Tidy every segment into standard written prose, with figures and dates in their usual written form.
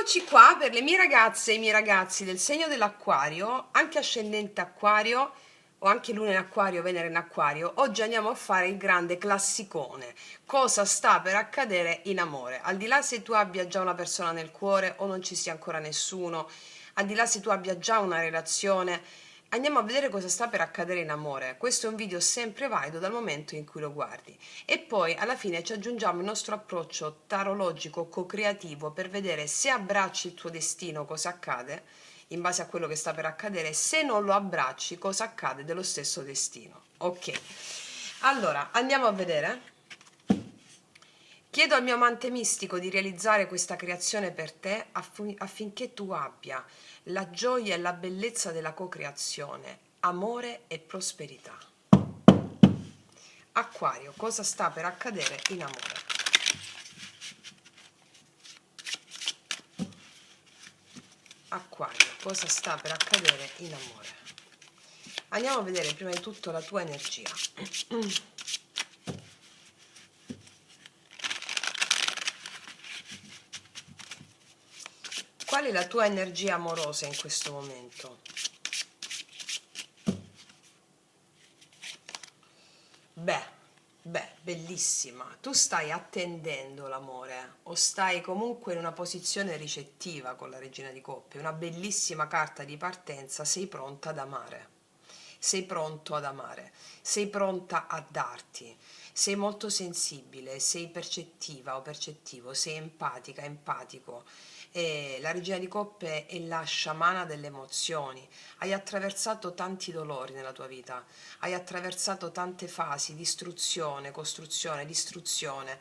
Eccoci qua per le mie ragazze e i miei ragazzi del segno dell'Acquario, anche ascendente Acquario o anche Luna in Acquario, Venere in Acquario. Oggi andiamo a fare il grande classicone. Cosa sta per accadere in amore? Al di là se tu abbia già una persona nel cuore o non ci sia ancora nessuno, al di là se tu abbia già una relazione, andiamo a vedere cosa sta per accadere in amore. Questo è un video sempre valido dal momento in cui lo guardi. E poi alla fine ci aggiungiamo il nostro approccio tarologico co-creativo per vedere se abbracci il tuo destino cosa accade in base a quello che sta per accadere, se non lo abbracci cosa accade dello stesso destino. Ok, allora andiamo a vedere. Chiedo al mio amante mistico di realizzare questa creazione per te affinché tu abbia la gioia e la bellezza della co-creazione, amore e prosperità. Acquario, cosa sta per accadere in amore? Acquario, cosa sta per accadere in amore? Andiamo a vedere prima di tutto la tua energia. Qual è la tua energia amorosa in questo momento? Beh, bellissima. Tu stai attendendo l'amore o stai comunque in una posizione ricettiva con la Regina di Coppe, una bellissima carta di partenza, sei pronta ad amare. Sei pronto ad amare, sei pronta a darti, sei molto sensibile, sei percettiva o percettivo, sei empatica, empatico. E la Regina di Coppe è la sciamana delle emozioni. Hai attraversato tanti dolori nella tua vita, hai attraversato tante fasi di istruzione, costruzione, distruzione,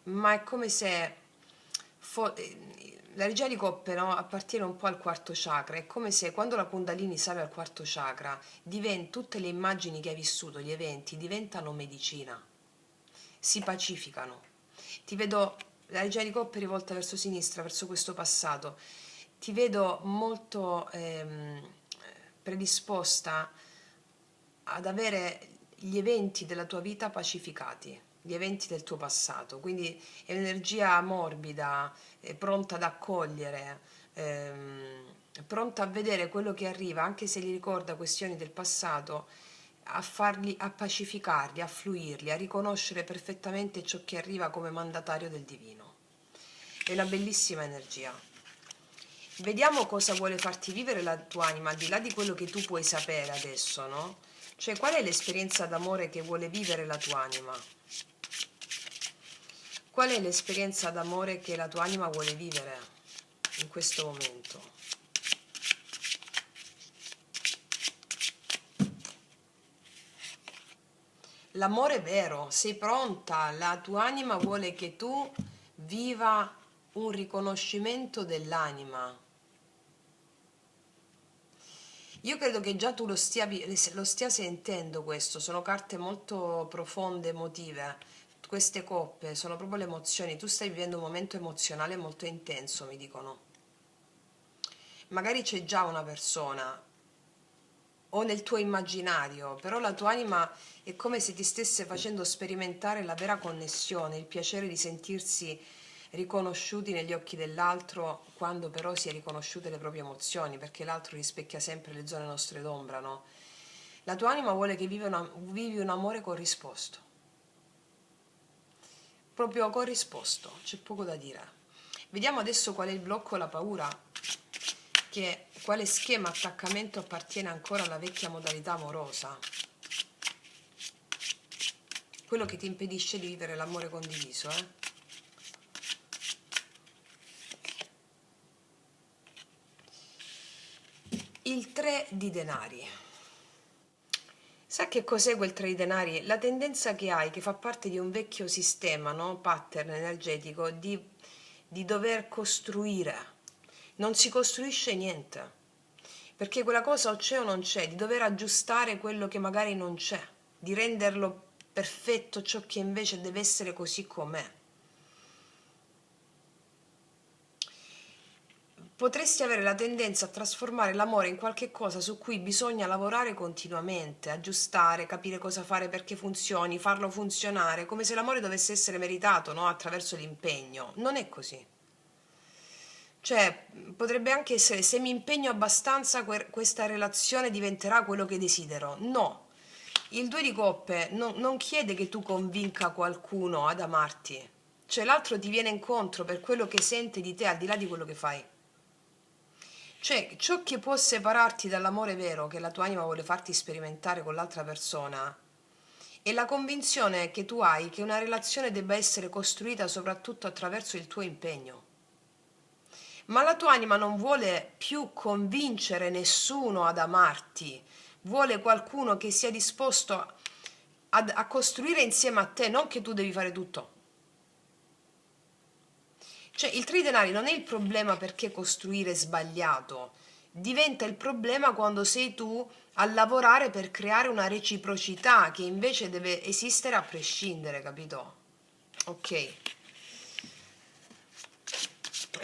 ma è come se la Regina di Coppe, no, appartiene un po' al quarto chakra. È come se quando la Kundalini sale al quarto chakra, tutte le immagini che hai vissuto, gli eventi, diventano medicina, si pacificano. Ti vedo, la Regina di Coppe rivolta verso sinistra, verso questo passato, ti vedo molto predisposta ad avere gli eventi della tua vita pacificati, gli eventi del tuo passato, quindi è un'energia morbida, pronta ad accogliere, pronta a vedere quello che arriva, anche se gli ricorda questioni del passato, a pacificarli, a fluirli, a riconoscere perfettamente ciò che arriva come mandatario del divino. È una bellissima energia. Vediamo cosa vuole farti vivere la tua anima, al di là di quello che tu puoi sapere adesso, no? Cioè, qual è l'esperienza d'amore che vuole vivere la tua anima? Qual è l'esperienza d'amore che la tua anima vuole vivere in questo momento? L'amore vero, sei pronta, la tua anima vuole che tu viva un riconoscimento dell'anima. Io credo che già tu lo stia sentendo questo, sono carte molto profonde, emotive. Queste coppe sono proprio le emozioni, tu stai vivendo un momento emozionale molto intenso, mi dicono. Magari c'è già una persona o nel tuo immaginario, però la tua anima è come se ti stesse facendo sperimentare la vera connessione, il piacere di sentirsi riconosciuti negli occhi dell'altro quando però si è riconosciute le proprie emozioni, perché l'altro rispecchia sempre le zone nostre d'ombra, no? La tua anima vuole che vivi un amore corrisposto, proprio corrisposto, c'è poco da dire. Vediamo adesso qual è il blocco e la paura, quale schema attaccamento appartiene ancora alla vecchia modalità amorosa, quello che ti impedisce di vivere l'amore condiviso, Il 3 di denari. Sai che cos'è quel 3 di denari? La tendenza che hai, che fa parte di un vecchio sistema, no? Pattern energetico, di dover costruire. Non si costruisce niente, perché quella cosa o c'è o non c'è, di dover aggiustare quello che magari non c'è, di renderlo perfetto ciò che invece deve essere così com'è. Potresti avere la tendenza a trasformare l'amore in qualche cosa su cui bisogna lavorare continuamente, aggiustare, capire cosa fare perché funzioni, farlo funzionare, come se l'amore dovesse essere meritato, no? Attraverso l'impegno. Non è così. Cioè, potrebbe anche essere, se mi impegno abbastanza, questa relazione diventerà quello che desidero. No, il due di coppe non chiede che tu convinca qualcuno ad amarti. Cioè, l'altro ti viene incontro per quello che sente di te, al di là di quello che fai. Cioè, ciò che può separarti dall'amore vero che la tua anima vuole farti sperimentare con l'altra persona è la convinzione che tu hai che una relazione debba essere costruita soprattutto attraverso il tuo impegno. Ma la tua anima non vuole più convincere nessuno ad amarti, vuole qualcuno che sia disposto a costruire insieme a te, non che tu devi fare tutto. Cioè, il tridenari non è il problema perché costruire è sbagliato, diventa il problema quando sei tu a lavorare per creare una reciprocità che invece deve esistere a prescindere, capito? Ok.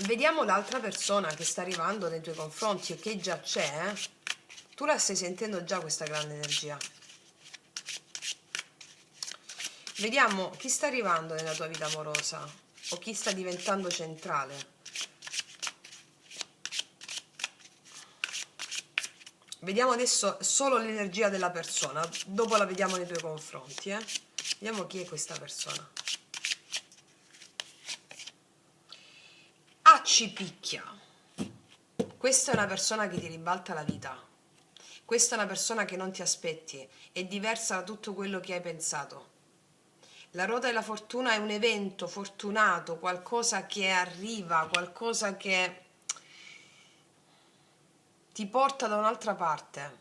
Vediamo l'altra persona che sta arrivando nei tuoi confronti o che già c'è. Tu la stai sentendo già questa grande energia. Vediamo chi sta arrivando nella tua vita amorosa o chi sta diventando centrale. Vediamo adesso solo l'energia della persona, dopo la vediamo nei tuoi confronti. Vediamo chi è questa persona. Accipicchia. Questa è una persona che ti ribalta la vita. Questa è una persona che non ti aspetti, è diversa da tutto quello che hai pensato. La ruota della fortuna è un evento fortunato, qualcosa che arriva, qualcosa che ti porta da un'altra parte.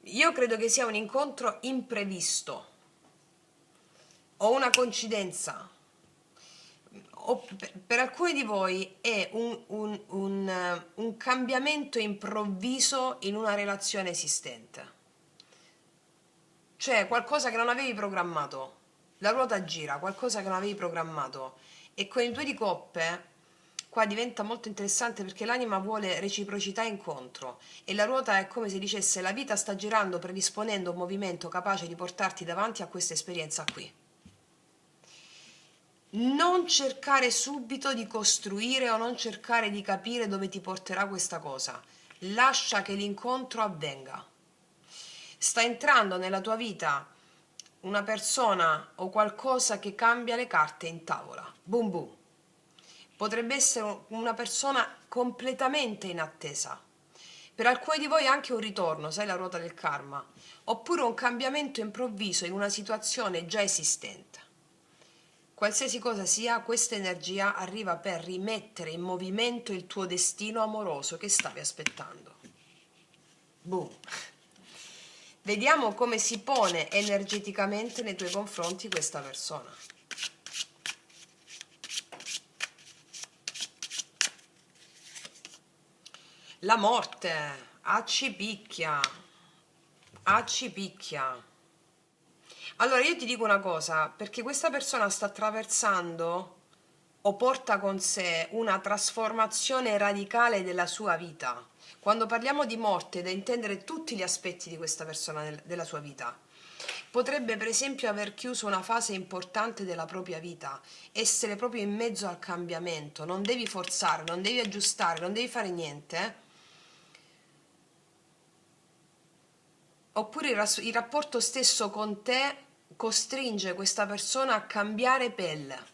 Io credo che sia un incontro imprevisto o una coincidenza. O per alcuni di voi è un cambiamento improvviso in una relazione esistente. Cioè qualcosa che non avevi programmato. La ruota gira, qualcosa che non avevi programmato. E con il due di coppe qua diventa molto interessante perché l'anima vuole reciprocità e incontro e la ruota è come se dicesse la vita sta girando predisponendo un movimento capace di portarti davanti a questa esperienza qui. Non cercare subito di costruire o non cercare di capire dove ti porterà questa cosa. Lascia che l'incontro avvenga. Sta entrando nella tua vita una persona o qualcosa che cambia le carte in tavola. Boom boom. Potrebbe essere una persona completamente in attesa. Per alcuni di voi anche un ritorno, sai la ruota del karma, oppure un cambiamento improvviso in una situazione già esistente. Qualsiasi cosa sia, questa energia arriva per rimettere in movimento il tuo destino amoroso che stavi aspettando. Boom. Vediamo come si pone energeticamente nei tuoi confronti questa persona. La morte, accipicchia, accipicchia. Allora io ti dico una cosa, perché questa persona sta attraversando o porta con sé una trasformazione radicale della sua vita. Quando parliamo di morte, è da intendere tutti gli aspetti di questa persona della sua vita. Potrebbe per esempio aver chiuso una fase importante della propria vita, essere proprio in mezzo al cambiamento, non devi forzare, non devi aggiustare, non devi fare niente. Oppure il rapporto stesso con te costringe questa persona a cambiare pelle.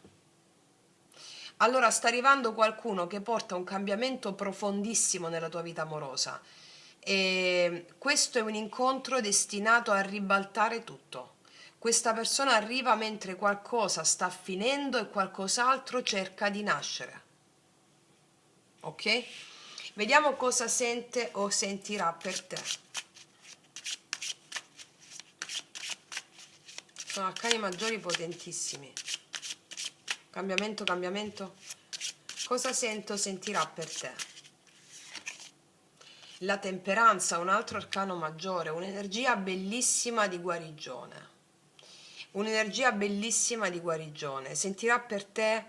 Allora sta arrivando qualcuno che porta un cambiamento profondissimo nella tua vita amorosa e questo è un incontro destinato a ribaltare tutto. Questa persona arriva mentre qualcosa sta finendo e qualcos'altro cerca di nascere. Ok? Vediamo cosa sente o sentirà per te. Sono arcani maggiori potentissimi. Cambiamento, cambiamento. Cosa sento, sentirà per te? La temperanza, un altro arcano maggiore, un'energia bellissima di guarigione. Un'energia bellissima di guarigione. Sentirà per te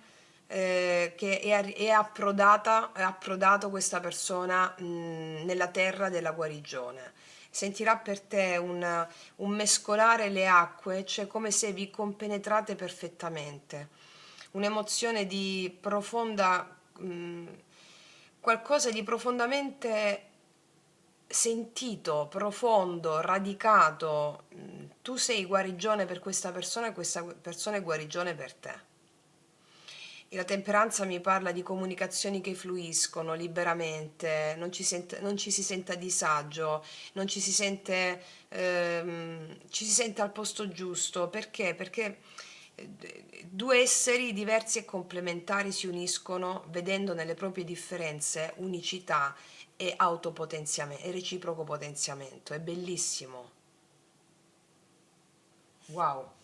che è approdato questa persona nella terra della guarigione. Sentirà per te un mescolare le acque, cioè come se vi compenetrate perfettamente. Un'emozione di profonda qualcosa di profondamente sentito, profondo, radicato. Tu sei guarigione per questa persona e questa persona è guarigione per te. E la temperanza mi parla di comunicazioni che fluiscono liberamente, non ci si sente a disagio, non ci si sente al posto giusto. Perché? Perché due esseri diversi e complementari si uniscono vedendo nelle proprie differenze unicità e autopotenziamento e reciproco potenziamento. È bellissimo. Wow.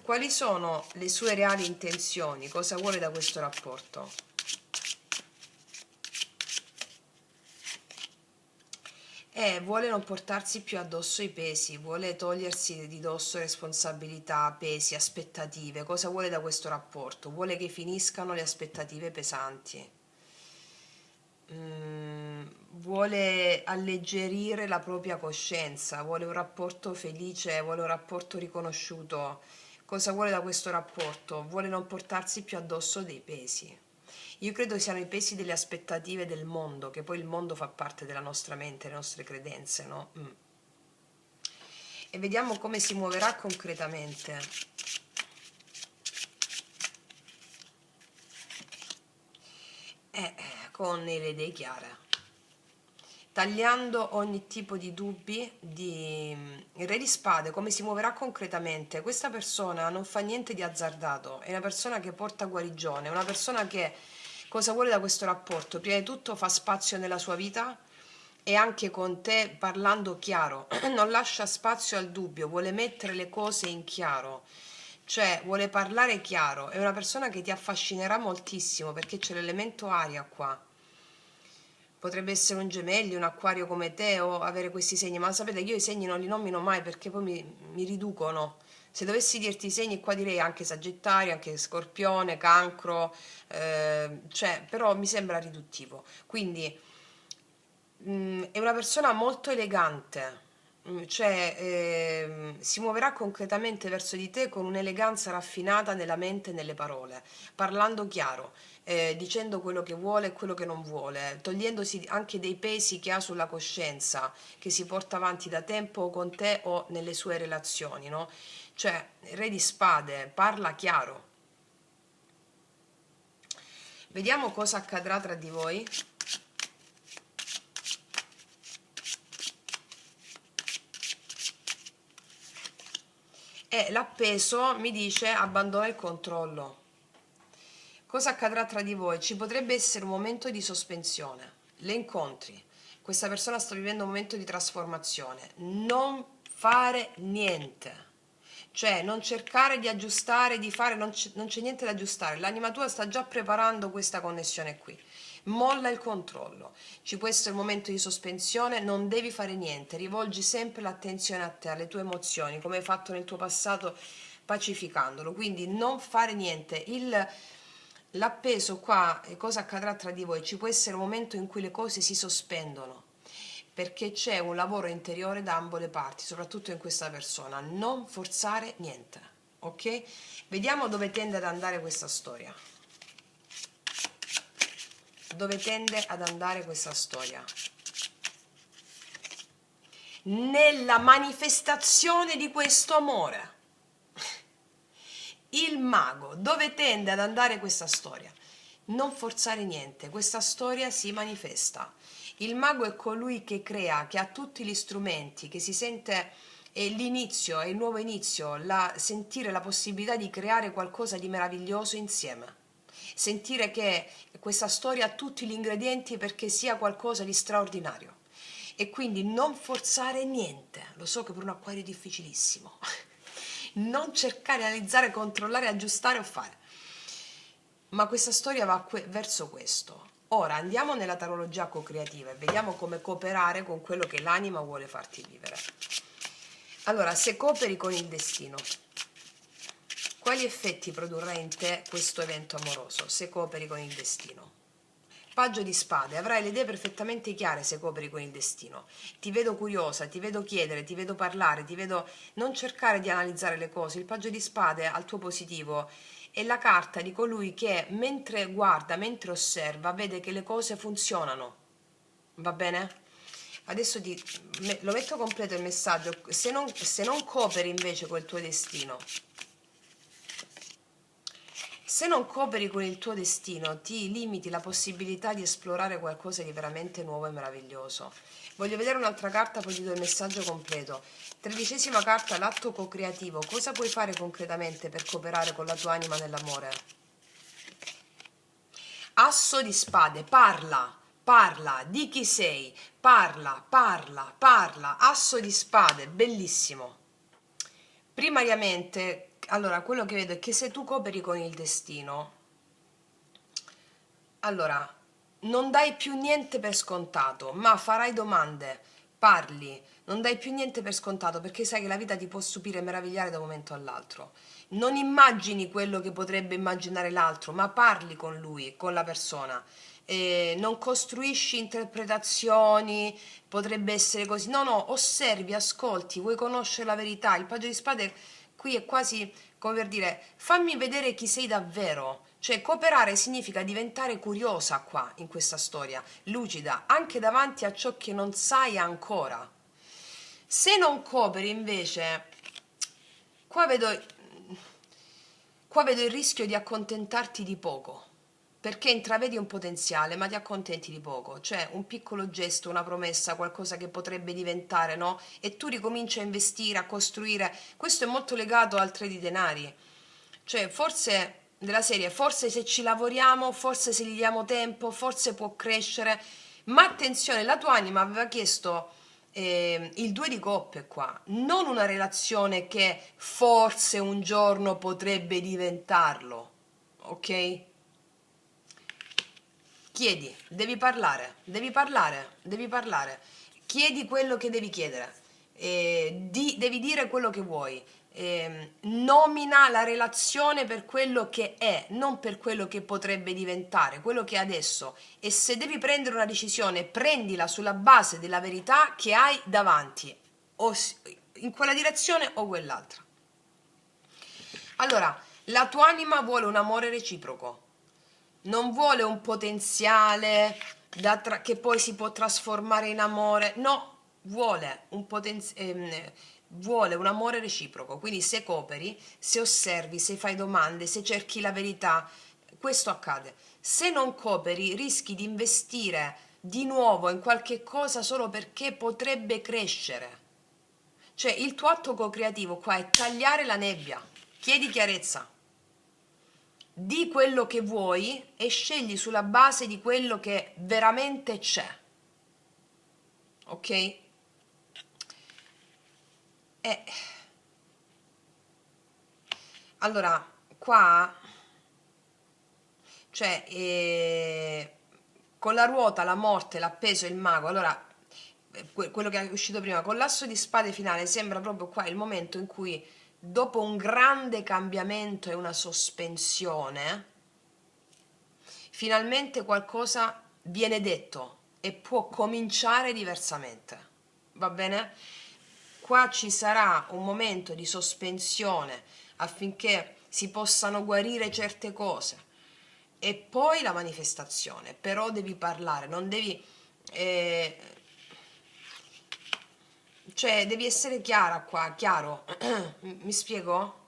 Quali sono le sue reali intenzioni? Cosa vuole da questo rapporto? Vuole non portarsi più addosso i pesi, vuole togliersi di dosso responsabilità, pesi, aspettative. Cosa vuole da questo rapporto? Vuole che finiscano le aspettative pesanti. Vuole alleggerire la propria coscienza, vuole un rapporto felice, vuole un rapporto riconosciuto. Cosa vuole da questo rapporto? Vuole non portarsi più addosso dei pesi. Io credo siano i pesi delle aspettative del mondo, che poi il mondo fa parte della nostra mente, le nostre credenze, no? E vediamo come si muoverà concretamente. Con le idee chiare, tagliando ogni tipo di dubbi. Il re di spade come si muoverà concretamente? Questa persona non fa niente di azzardato, è una persona che porta guarigione, è una persona che cosa vuole da questo rapporto? Prima di tutto fa spazio nella sua vita e anche con te parlando chiaro, non lascia spazio al dubbio, vuole mettere le cose in chiaro, cioè vuole parlare chiaro. È una persona che ti affascinerà moltissimo perché c'è l'elemento aria qua. Potrebbe essere un gemelli, un acquario come te o avere questi segni, ma sapete, io i segni non li nomino mai perché poi mi riducono. Se dovessi dirti i segni, qua direi anche Sagittario, anche Scorpione, Cancro, cioè, però mi sembra riduttivo. Quindi è una persona molto elegante, cioè si muoverà concretamente verso di te con un'eleganza raffinata nella mente e nelle parole, parlando chiaro, dicendo quello che vuole e quello che non vuole, togliendosi anche dei pesi che ha sulla coscienza, che si porta avanti da tempo con te o nelle sue relazioni, no? Cioè, Re di Spade, parla chiaro. Vediamo cosa accadrà tra di voi. E l'appeso mi dice abbandona il controllo. Cosa accadrà tra di voi? Ci potrebbe essere un momento di sospensione. Le incontri. Questa persona sta vivendo un momento di trasformazione. Non fare niente. Cioè, non cercare di aggiustare, di fare, non c'è niente da aggiustare. L'anima tua sta già preparando questa connessione qui. Molla il controllo. Ci può essere un momento di sospensione, non devi fare niente. Rivolgi sempre l'attenzione a te, alle tue emozioni, come hai fatto nel tuo passato pacificandolo. Quindi non fare niente. L'appeso qua, e cosa accadrà tra di voi? Ci può essere un momento in cui le cose si sospendono perché c'è un lavoro interiore da ambo le parti, soprattutto in questa persona. Non forzare niente, ok? Vediamo dove tende ad andare questa storia. Dove tende ad andare questa storia? Nella manifestazione di questo amore. Il mago, dove tende ad andare questa storia? Non forzare niente, questa storia si manifesta. Il mago è colui che crea, che ha tutti gli strumenti, che si sente è l'inizio, è il nuovo inizio, sentire la possibilità di creare qualcosa di meraviglioso insieme. Sentire che questa storia ha tutti gli ingredienti perché sia qualcosa di straordinario. E quindi non forzare niente. Lo so che per un acquario è difficilissimo. Non cercare di analizzare, controllare, aggiustare o fare. Ma questa storia va verso questo. Ora andiamo nella tarologia co-creativa e vediamo come cooperare con quello che l'anima vuole farti vivere. Allora, se cooperi con il destino, quali effetti produrrà in te questo evento amoroso se cooperi con il destino? Paggio di spade, avrai le idee perfettamente chiare se cooperi con il destino. Ti vedo curiosa, ti vedo chiedere, ti vedo parlare, ti vedo non cercare di analizzare le cose. Il paggio di spade al tuo positivo è la carta di colui che mentre guarda, mentre osserva, vede che le cose funzionano. Va bene? Adesso lo metto completo il messaggio. Se non cooperi invece col tuo destino, se non cooperi con il tuo destino, ti limiti la possibilità di esplorare qualcosa di veramente nuovo e meraviglioso. Voglio vedere un'altra carta, poi ti do il messaggio completo. 13ª carta, l'atto co-creativo. Cosa puoi fare concretamente per cooperare con la tua anima nell'amore? Asso di spade, parla, parla, di chi sei, parla, parla, parla, asso di spade, bellissimo. Primariamente, allora, quello che vedo è che se tu cooperi con il destino, allora, non dai più niente per scontato, ma farai domande, parli, non dai più niente per scontato perché sai che la vita ti può stupire e meravigliare da un momento all'altro. Non immagini quello che potrebbe immaginare l'altro, ma parli con lui, con la persona. Non costruisci interpretazioni, potrebbe essere così. No, no, osservi, ascolti, vuoi conoscere la verità. Il paggio di spade qui è quasi come per dire fammi vedere chi sei davvero. Cioè cooperare significa diventare curiosa qua in questa storia, lucida, anche davanti a ciò che non sai ancora. Se non cooperi invece, qua vedo, qua vedo il rischio di accontentarti di poco, perché intravedi un potenziale ma ti accontenti di poco, cioè un piccolo gesto, una promessa, qualcosa che potrebbe diventare, no? E tu ricominci a investire, a costruire. Questo è molto legato al trade di denari, cioè forse della serie, forse se ci lavoriamo, forse se gli diamo tempo, forse può crescere, ma attenzione, la tua anima aveva chiesto il 2 di coppe qua, non una relazione che forse un giorno potrebbe diventarlo, ok? Chiedi, devi parlare, devi parlare, devi parlare. Chiedi quello che devi chiedere, devi dire quello che vuoi. Nomina la relazione per quello che è, non per quello che potrebbe diventare, quello che è adesso. E se devi prendere una decisione, prendila sulla base della verità che hai davanti, in quella direzione o quell'altra. Allora, la tua anima vuole un amore reciproco, non vuole un potenziale che poi si può trasformare in amore, no, vuole un amore reciproco. Quindi se cooperi, se osservi, se fai domande, se cerchi la verità, questo accade. Se non cooperi, rischi di investire di nuovo in qualche cosa solo perché potrebbe crescere. Cioè il tuo atto co-creativo qua è tagliare la nebbia, chiedi chiarezza, di quello che vuoi e scegli sulla base di quello che veramente c'è, ok? Allora qua, cioè con la ruota, la morte, l'appeso e il mago, allora quello che è uscito prima, con l'asso di spade finale sembra proprio qua il momento in cui dopo un grande cambiamento e una sospensione finalmente qualcosa viene detto e può cominciare diversamente. Va bene? Qua ci sarà un momento di sospensione affinché si possano guarire certe cose e poi la manifestazione. Però devi parlare, non devi... eh, cioè devi essere chiara qua, chiaro. Mi spiego?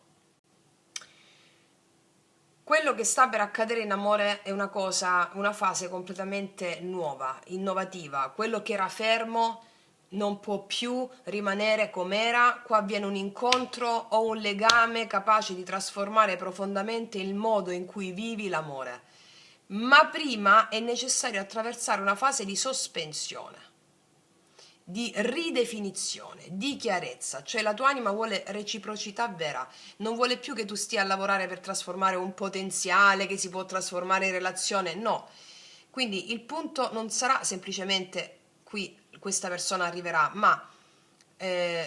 Quello che sta per accadere in amore è una cosa, una fase completamente nuova, innovativa. Quello che era fermo non può più rimanere com'era. Qua avviene un incontro o un legame capace di trasformare profondamente il modo in cui vivi l'amore. Ma prima è necessario attraversare una fase di sospensione, di ridefinizione, di chiarezza, cioè la tua anima vuole reciprocità vera, non vuole più che tu stia a lavorare per trasformare un potenziale che si può trasformare in relazione, no. Quindi il punto non sarà semplicemente qui questa persona arriverà, ma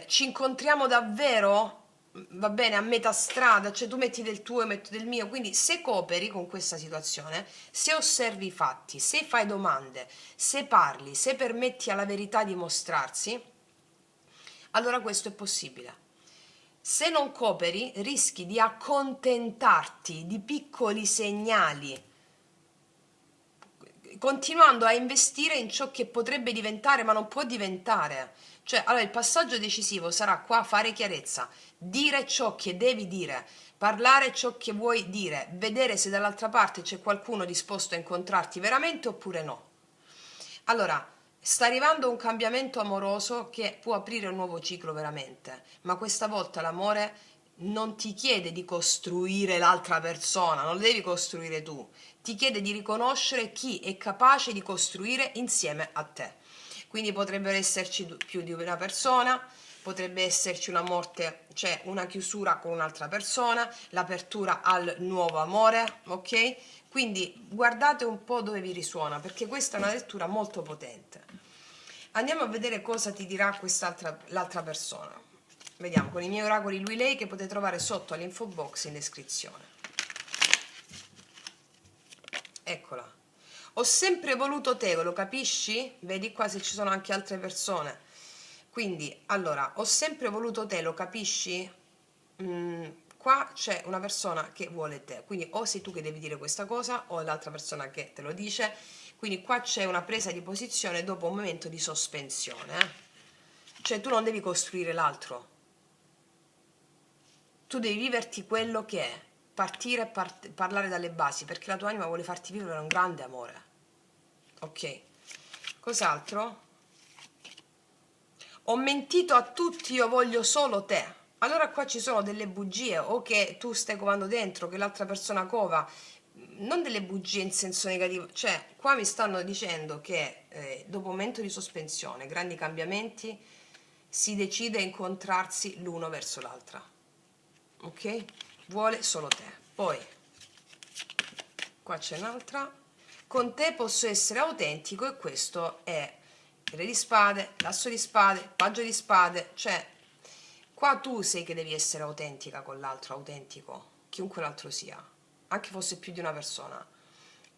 ci incontriamo davvero? Va bene, a metà strada, cioè tu metti del tuo e metto del mio, quindi se cooperi con questa situazione, se osservi i fatti, se fai domande, se parli, se permetti alla verità di mostrarsi, allora questo è possibile. Se non cooperi, rischi di accontentarti di piccoli segnali, continuando a investire in ciò che potrebbe diventare, ma non può diventare. Cioè, allora il passaggio decisivo sarà qua fare chiarezza, dire ciò che devi dire, parlare ciò che vuoi dire, vedere se dall'altra parte c'è qualcuno disposto a incontrarti veramente oppure no. Allora, sta arrivando un cambiamento amoroso che può aprire un nuovo ciclo veramente, ma questa volta l'amore non ti chiede di costruire l'altra persona, non lo devi costruire tu, ti chiede di riconoscere chi è capace di costruire insieme a te. Quindi potrebbero esserci più di una persona, potrebbe esserci una morte, cioè una chiusura con un'altra persona, l'apertura al nuovo amore, ok? Quindi guardate un po' dove vi risuona, perché questa è una lettura molto potente. Andiamo a vedere cosa ti dirà l'altra persona. Vediamo con i miei oracoli lui lei che potete trovare sotto all'info box in descrizione. Eccola. Ho sempre voluto te, lo capisci? Vedi qua se ci sono anche altre persone. Quindi, allora, ho sempre voluto te, lo capisci? Qua c'è una persona che vuole te, quindi o sei tu che devi dire questa cosa o l'altra persona che te lo dice, quindi qua c'è una presa di posizione dopo un momento di sospensione, cioè tu non devi costruire l'altro, tu devi viverti quello che è, partire e parlare dalle basi, perché la tua anima vuole farti vivere un grande amore, ok? Cos'altro? Ho mentito a tutti, io voglio solo te. Allora qua ci sono delle bugie, o che tu stai covando dentro, che l'altra persona cova, non delle bugie in senso negativo, cioè qua mi stanno dicendo che dopo un momento di sospensione, grandi cambiamenti, si decide a incontrarsi l'uno verso l'altra, ok? Vuole solo te. Poi, qua c'è un'altra, con te posso essere autentico e questo è re di spade, l'asso di spade, paggio di spade, cioè qua tu sei che devi essere autentica con l'altro, autentico, chiunque l'altro sia, anche fosse più di una persona,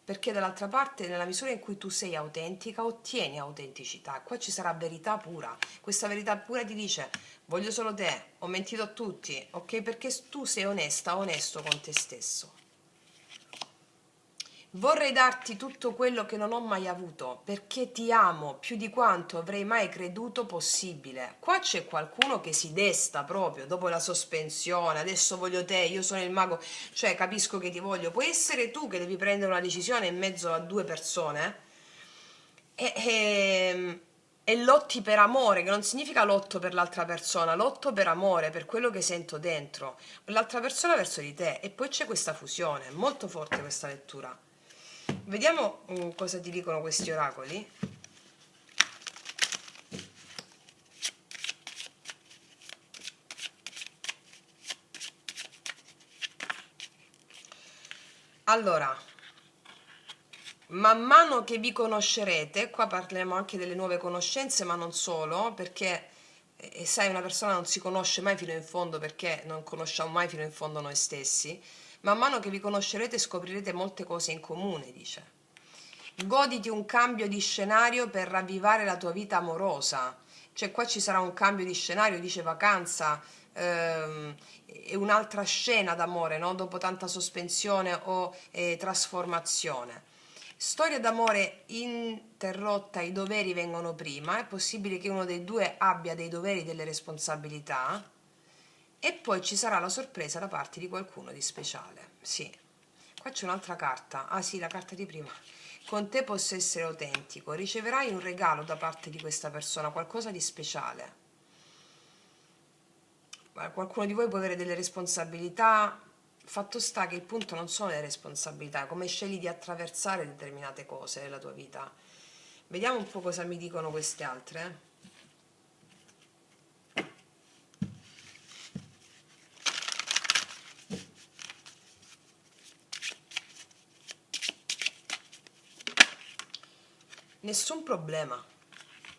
perché dall'altra parte nella misura in cui tu sei autentica ottieni autenticità, qua ci sarà verità pura, questa verità pura ti dice voglio solo te, ho mentito a tutti, ok? Perché tu sei onesta, onesto con te stesso. Vorrei darti tutto quello che non ho mai avuto, perché ti amo più di quanto avrei mai creduto possibile. Qua c'è qualcuno che si desta proprio dopo la sospensione, adesso voglio te, io sono il mago, cioè capisco che ti voglio. Puoi essere tu che devi prendere una decisione in mezzo a due persone e lotti per amore, che non significa lotto per l'altra persona, lotto per amore, per quello che sento dentro, l'altra persona verso di te, e poi c'è questa fusione, è molto forte questa lettura. Vediamo cosa ti dicono questi oracoli. Allora, man mano che vi conoscerete, qua parliamo anche delle nuove conoscenze, ma non solo, perché sai, una persona non si conosce mai fino in fondo perché non conosciamo mai fino in fondo noi stessi. Man mano che vi conoscerete scoprirete molte cose in comune, dice. Goditi un cambio di scenario per ravvivare la tua vita amorosa. Cioè qua ci sarà un cambio di scenario, dice vacanza, e un'altra scena d'amore, no? Dopo tanta sospensione o trasformazione. Storia d'amore interrotta, i doveri vengono prima, è possibile che uno dei due abbia dei doveri, delle responsabilità, e poi ci sarà la sorpresa da parte di qualcuno di speciale. Sì, qua c'è un'altra carta, ah sì, la carta di prima. Con te posso essere autentico, riceverai un regalo da parte di questa persona, qualcosa di speciale. Qualcuno di voi può avere delle responsabilità, fatto sta che il punto non sono le responsabilità, come scegli di attraversare determinate cose nella tua vita. Vediamo un po' cosa mi dicono queste altre. Nessun problema,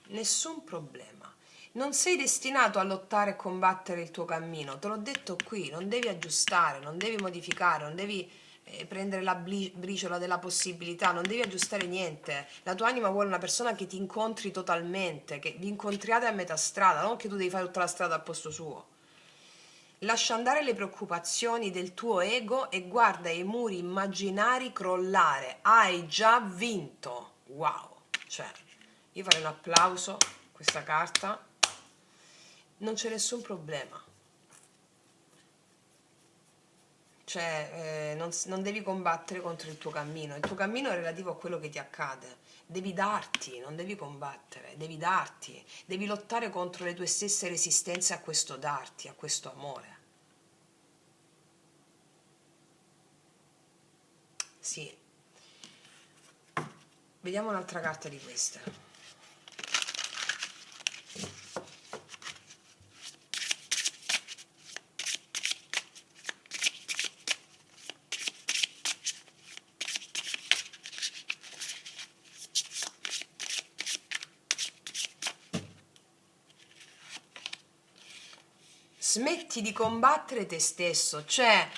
nessun problema. Non sei destinato a lottare e combattere il tuo cammino, te l'ho detto qui, non devi aggiustare, non devi modificare, non devi prendere la briciola della possibilità, non devi aggiustare niente. La tua anima vuole una persona che ti incontri totalmente, che vi incontriate a metà strada, non che tu devi fare tutta la strada al posto suo. Lascia andare le preoccupazioni del tuo ego e guarda i muri immaginari crollare. Hai già vinto. Wow. Cioè, io farei un applauso a questa carta. Non c'è nessun problema. Cioè, non devi combattere contro il tuo cammino è relativo a quello che ti accade, devi darti, non devi combattere, devi darti, devi lottare contro le tue stesse resistenze a questo darti, a questo amore. Sì, vediamo un'altra carta di queste. Smetti di combattere te stesso, cioè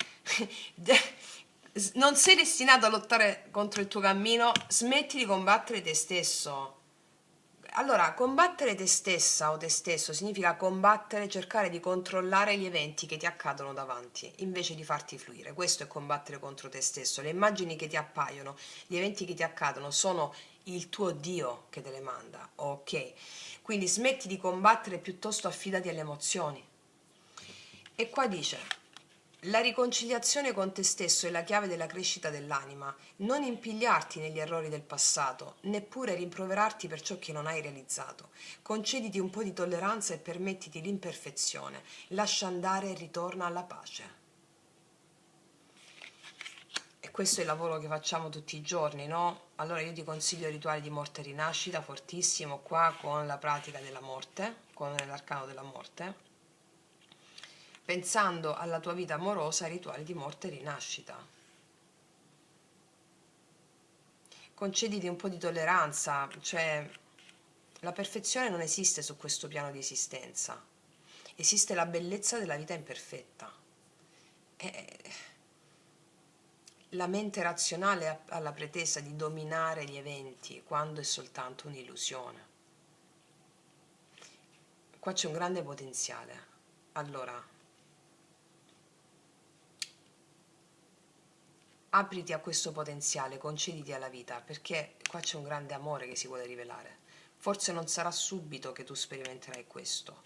non sei destinato a lottare contro il tuo cammino, smetti di combattere te stesso. Allora, combattere te stessa o te stesso significa combattere, cercare di controllare gli eventi che ti accadono davanti, invece di farti fluire. Questo è combattere contro te stesso. Le immagini che ti appaiono, gli eventi che ti accadono sono il tuo Dio che te le manda, ok? Quindi smetti di combattere, piuttosto affidati alle emozioni. E qua dice, la riconciliazione con te stesso è la chiave della crescita dell'anima. Non impigliarti negli errori del passato, neppure rimproverarti per ciò che non hai realizzato. Concediti un po' di tolleranza e permettiti l'imperfezione. Lascia andare e ritorna alla pace. E questo è il lavoro che facciamo tutti i giorni, no? Allora io ti consiglio il rituale di morte e rinascita, fortissimo, qua con la pratica della morte, con l'arcano della morte, pensando alla tua vita amorosa, rituali di morte e rinascita. Concediti un po' di tolleranza, cioè la perfezione non esiste su questo piano di esistenza, esiste la bellezza della vita imperfetta. E la mente razionale ha la pretesa di dominare gli eventi quando è soltanto un'illusione. Qua c'è un grande potenziale. Allora, apriti a questo potenziale, concediti alla vita, perché qua c'è un grande amore che si vuole rivelare. Forse non sarà subito che tu sperimenterai questo,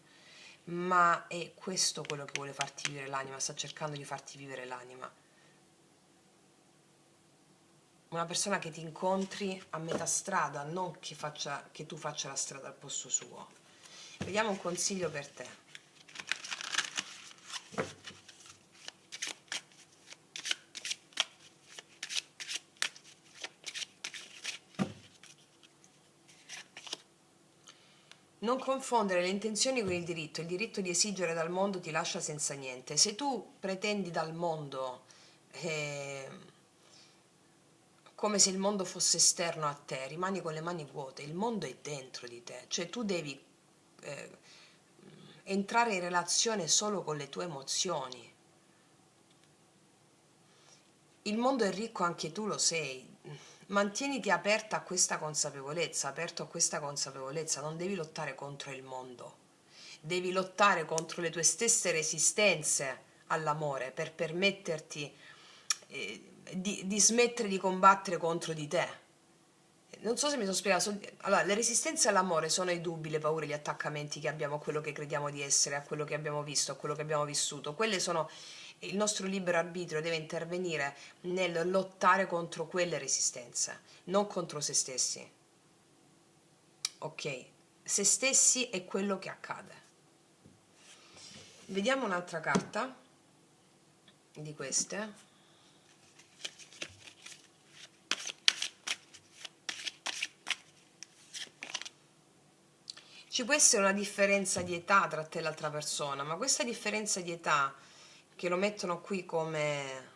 ma è questo quello che vuole farti vivere l'anima, sta cercando di farti vivere l'anima. Una persona che ti incontri a metà strada, non che tu faccia la strada al posto suo. Vediamo un consiglio per te. Non confondere le intenzioni con il diritto di esigere dal mondo ti lascia senza niente. Se tu pretendi dal mondo come se il mondo fosse esterno a te, rimani con le mani vuote, il mondo è dentro di te, cioè tu devi eh, entrare in relazione solo con le tue emozioni. Il mondo è ricco, anche tu lo sei. Mantieniti aperta a questa consapevolezza, aperto a questa consapevolezza, non devi lottare contro il mondo, devi lottare contro le tue stesse resistenze all'amore per permetterti di smettere di combattere contro di te. Non so se mi sono spiegato. Allora, le resistenze all'amore sono i dubbi, le paure, gli attaccamenti che abbiamo a quello che crediamo di essere, a quello che abbiamo visto, a quello che abbiamo vissuto. Quelle sono il nostro libero arbitrio deve intervenire nel lottare contro quelle resistenze, non contro se stessi. Ok? Se stessi è quello che accade. Vediamo un'altra carta di queste. Ci può essere una differenza di età tra te e l'altra persona, ma questa differenza di età che lo mettono qui come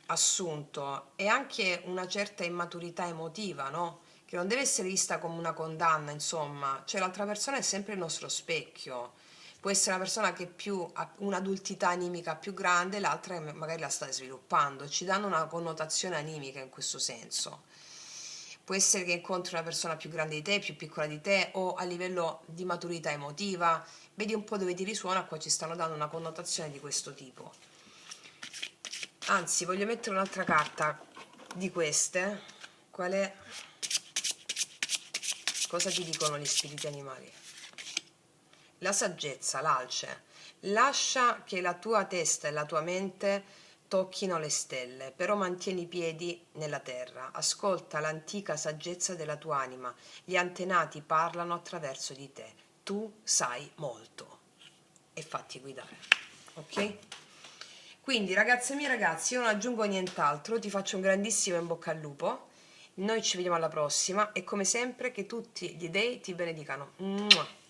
assunto è anche una certa immaturità emotiva, no? Che non deve essere vista come una condanna, insomma, cioè l'altra persona è sempre il nostro specchio. Può essere una persona che ha un'adultità animica più grande, l'altra che magari la sta sviluppando, ci danno una connotazione animica in questo senso. può essere che incontri una persona più grande di te, più piccola di te, o a livello di maturità emotiva, vedi un po' dove ti risuona. Qua ci stanno dando una connotazione di questo tipo. Anzi, voglio mettere un'altra carta di queste. Qual è? Cosa ti dicono gli spiriti animali? La saggezza, l'alce. Lascia che la tua testa e la tua mente tocchino le stelle, però mantieni i piedi nella terra. Ascolta l'antica saggezza della tua anima. Gli antenati parlano attraverso di te. Tu sai molto. E fatti guidare. Ok? Quindi, ragazze mie, ragazzi, io non aggiungo nient'altro. Ti faccio un grandissimo in bocca al lupo. Noi ci vediamo alla prossima e come sempre che tutti gli dei ti benedicano. Mua.